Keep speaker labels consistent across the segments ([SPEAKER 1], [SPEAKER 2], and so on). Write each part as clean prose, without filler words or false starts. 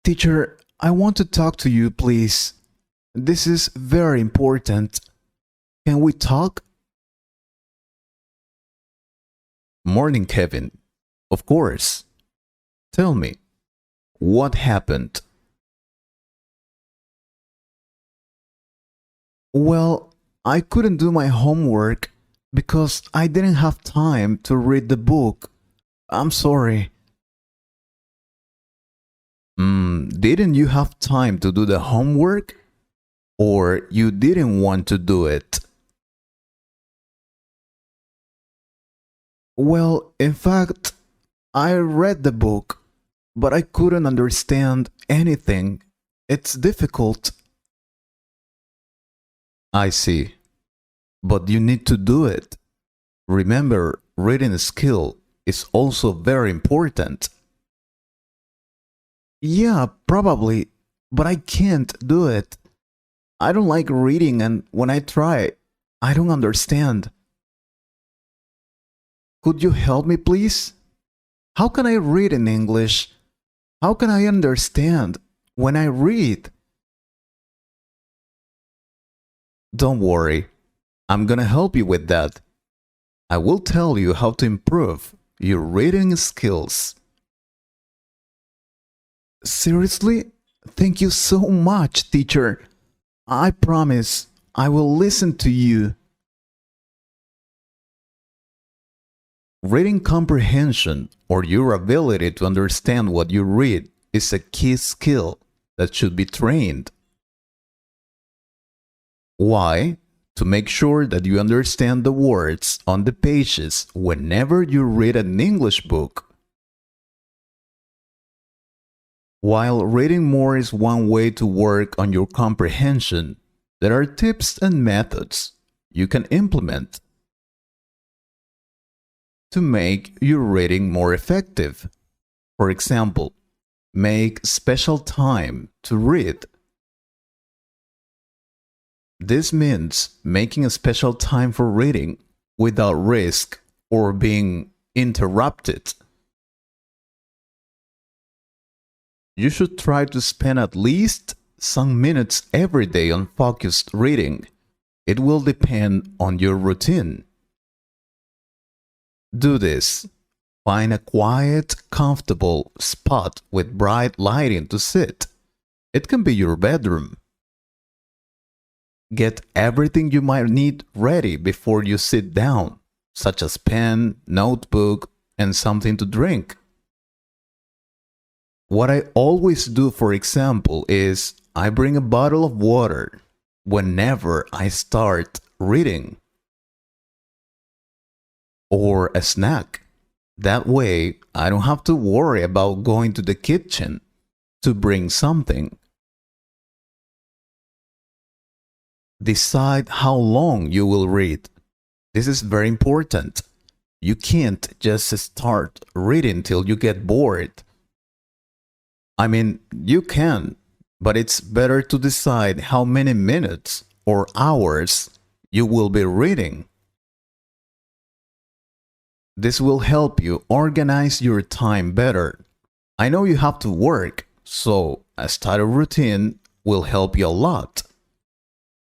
[SPEAKER 1] Teacher, I want to talk to you, please. This is very important. Can we talk?
[SPEAKER 2] Morning, Kevin. Of course. Tell me, what happened?
[SPEAKER 1] Well, I couldn't do my homework because I didn't have time to read the book. I'm sorry.
[SPEAKER 2] Didn't you have time to do the homework? Or you didn't want to do it?
[SPEAKER 1] Well, in fact, I read the book, but I couldn't understand anything. It's difficult.
[SPEAKER 2] I see. But you need to do it. Remember, reading skill is also very important.
[SPEAKER 1] Yeah, probably, but I can't do it. I don't like reading, and when I try, I don't understand. Could you help me, please? How can I read in English? How can I understand when I read?
[SPEAKER 2] Don't worry, I'm gonna help you with that. I will tell you how to improve your reading skills.
[SPEAKER 1] Seriously? Thank you so much, teacher. I promise I will listen to you.
[SPEAKER 2] Reading comprehension, or your ability to understand what you read, is a key skill that should be trained. Why? To make sure that you understand the words on the pages whenever you read an English book. While reading more is one way to work on your comprehension, there are tips and methods you can implement to make your reading more effective. For example, make special time to read. This means making a special time for reading without risk or being interrupted. You should try to spend at least some minutes every day on focused reading. It will depend on your routine. Do this. Find a quiet, comfortable spot with bright lighting to sit. It can be your bedroom. Get everything you might need ready before you sit down, such as pen, notebook, and something to drink. What I always do, for example, is I bring a bottle of water whenever I start reading, or a snack. That way, I don't have to worry about going to the kitchen to bring something. Decide how long you will read. This is very important. You can't just start reading till you get bored. I mean, you can, but it's better to decide how many minutes or hours you will be reading. This will help you organize your time better. I know you have to work, so a study routine will help you a lot.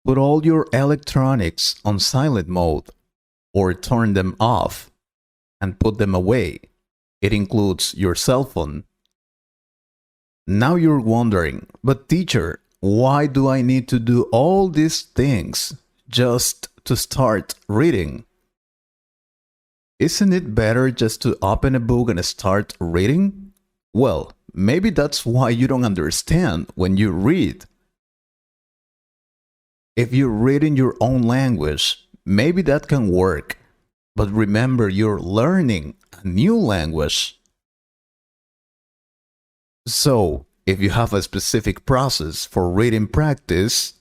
[SPEAKER 2] Put all your electronics on silent mode or turn them off and put them away. It includes your cell phone. Now you're wondering, but teacher, why do I need to do all these things just to start reading? Isn't it better just to open a book and start reading? Well, maybe that's why you don't understand when you read. If you read in your own language, maybe that can work. But remember, you're learning a new language. So, if you have a specific process for reading practice,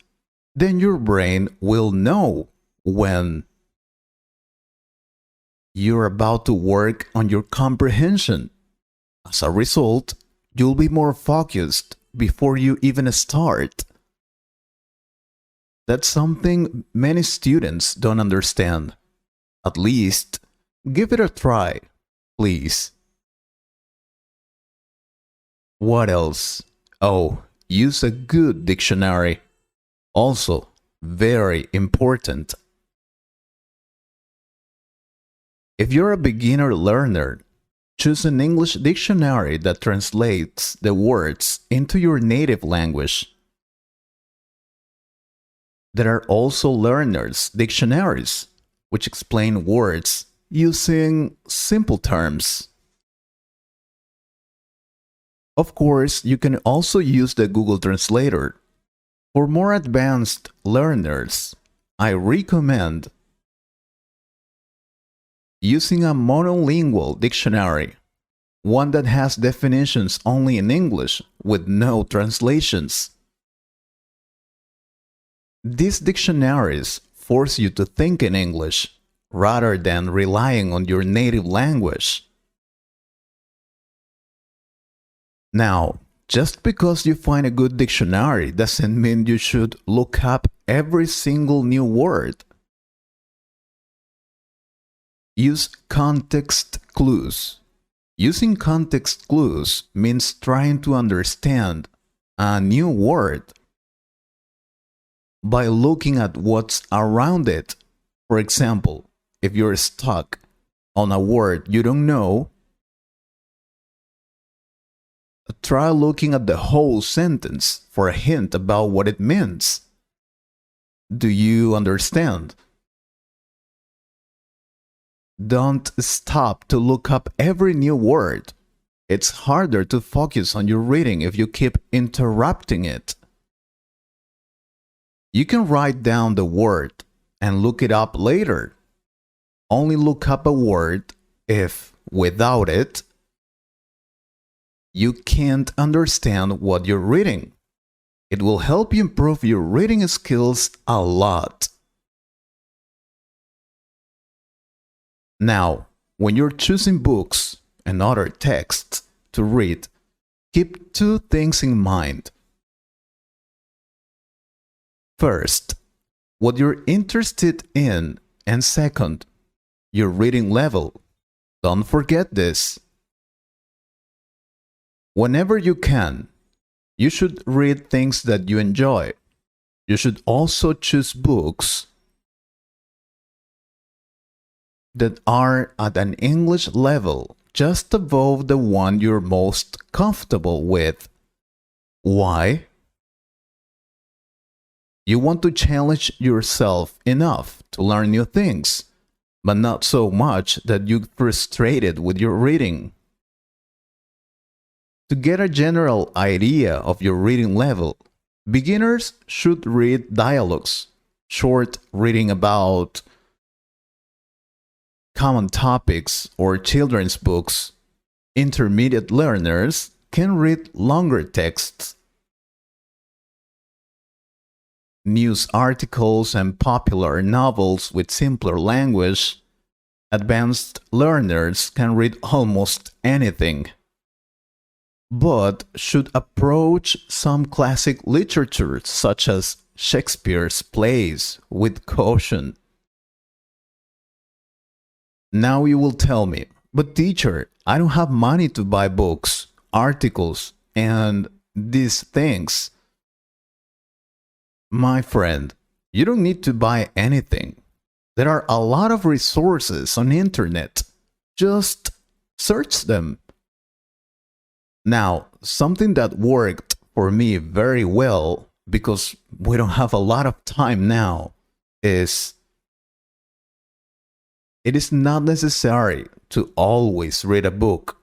[SPEAKER 2] then your brain will know when you're about to work on your comprehension. As a result, you'll be more focused before you even start. That's something many students don't understand. At least, give it a try, please. What else? Oh, use a good dictionary. Also, very important. If you're a beginner learner, choose an English dictionary that translates the words into your native language. There are also learners' dictionaries, which explain words using simple terms. Of course, you can also use the Google Translator. For more advanced learners, I recommend using a monolingual dictionary, one that has definitions only in English with no translations. These dictionaries force you to think in English rather than relying on your native language. Now, just because you find a good dictionary doesn't mean you should look up every single new word. Use context clues. Using context clues means trying to understand a new word by looking at what's around it. For example, if you're stuck on a word you don't know, try looking at the whole sentence for a hint about what it means. Do you understand? Don't stop to look up every new word. It's harder to focus on your reading if you keep interrupting it. You can write down the word and look it up later. Only look up a word if, without it, you can't understand what you're reading. It will help you improve your reading skills a lot. Now, when you're choosing books and other texts to read, keep two things in mind. First, what you're interested in, and second, your reading level. Don't forget this. Whenever you can, you should read things that you enjoy. You should also choose books that are at an English level just above the one you're most comfortable with. Why? You want to challenge yourself enough to learn new things, but not so much that you're frustrated with your reading. To get a general idea of your reading level, beginners should read dialogues, short reading about common topics or children's books. Intermediate learners can read longer texts, news articles, and popular novels with simpler language. Advanced learners can read almost anything, but should approach some classic literature such as Shakespeare's plays with caution. Now you will tell me, but teacher, I don't have money to buy books, articles, and these things. My friend, you don't need to buy anything. There are a lot of resources on the internet. Just search them. Now, something that worked for me very well, because we don't have a lot of time now, is it is not necessary to always read a book.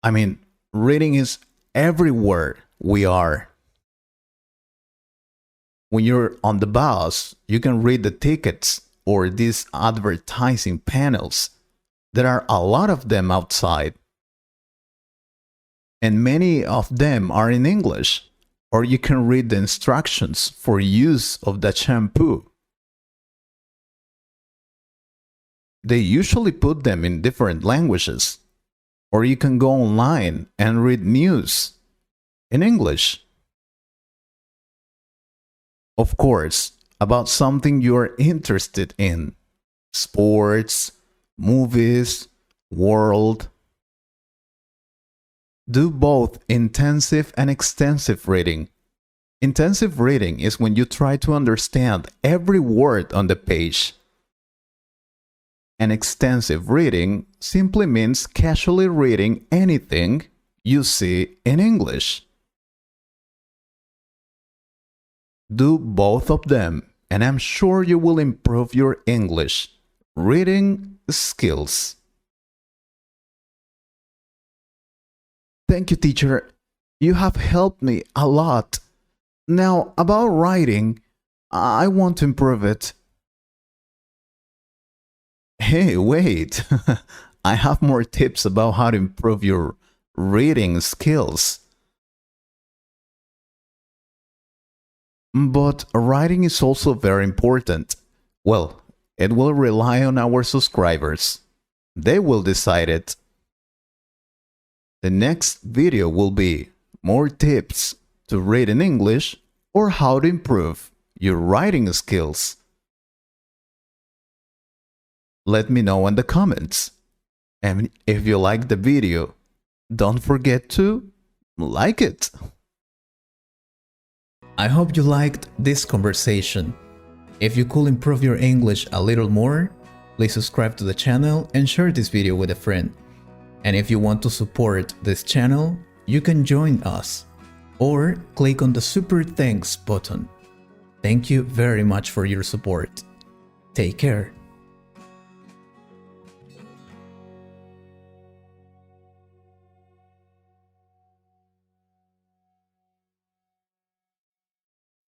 [SPEAKER 2] I mean, reading is everywhere we are. When you're on the bus, you can read the tickets or these advertising panels. There are a lot of them outside, and many of them are in English. Or you can read the instructions for use of the shampoo. They usually put them in different languages. Or you can go online and read news in English. Of course, about something you're interested in. Sports, movies, world. Do both intensive and extensive reading. Intensive reading is when you try to understand every word on the page. And extensive reading simply means casually reading anything you see in English. Do both of them, and I'm sure you will improve your English reading skills. Thank you, teacher. You have helped me a lot. Now, about writing, I want to improve it. Hey, wait. I have more tips about how to improve your reading skills. But writing is also very important. Well, it will rely on our subscribers. They will decide it. The next video will be more tips to read in English or how to improve your writing skills. Let me know in the comments. And if you like the video, don't forget to like it. I hope you liked this conversation. If you could improve your English a little more, please subscribe to the channel and share this video with a friend. And if you want to support this channel, you can join us or click on the Super Thanks button. Thank you very much for your support. Take care.